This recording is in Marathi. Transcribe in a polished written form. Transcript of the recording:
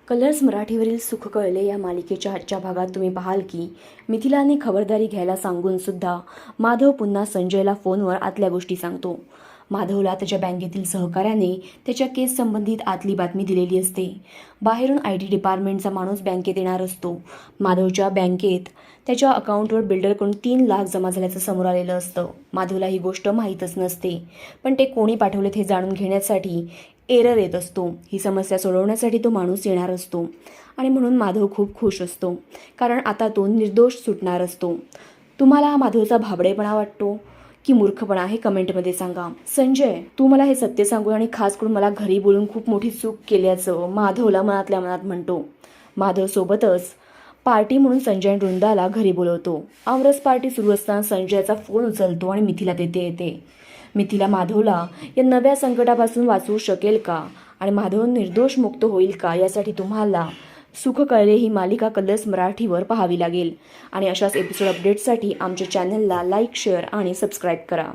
कलर्स मराठीवरील सुख कळले या मालिकेच्या आजच्या भागात तुम्ही पाहाल की मिथिलाने खबरदारी घ्यायला सांगून सुद्धा माधव पुन्हा संजयला फोनवर आतल्या गोष्टी सांगतो. माधवला त्याच्या बँकेतील सहकार्याने त्याच्या केस संबंधित आतली बातमी दिलेली असते. बाहेरून IT डिपार्टमेंटचा माणूस बँकेत येणार असतो. माधवच्या बँकेत त्याच्या अकाउंटवर बिल्डरकडून 3 लाख जमा झाल्याचं समोर आलेलं असतं. माधवला ही गोष्ट माहीतच नसते, पण ते कोणी पाठवलेत हे जाणून घेण्यासाठी एरर येत असतो. ही समस्या सोडवण्यासाठी तो माणूस येणार असतो आणि म्हणून माधव खूप खुश असतो, कारण आता तो निर्दोष सुटणार असतो. तुम्हाला हा माधवचा भाबडेपणा वाटतो की मूर्खपणा हे कमेंटमध्ये सांगा. संजय, तू मला हे सत्य सांगून आणि खास करून मला घरी बोलून खूप मोठी चूक केल्याचं माधवला मनातल्या मनात म्हणतो. माधव सोबतच पार्टी म्हणून संजय आणि वृंदाला घरी बोलवतो. आमरस पार्टी सुरू असताना संजयचा फोन उचलतो आणि मिथिला तेथे येते. मिथिला माधवला या नव्या संकटापासून वाचवू शकेल का आणि माधव निर्दोष मुक्त होईल का, यासाठी तुम्हाला सुख कळले ही मालिका कलर्स मराठीवर पाहावी लागेल. आणि अशाच एपिसोड अपडेट्ससाठी आमच्या चॅनलला लाईक, शेअर आणि सबस्क्राईब करा.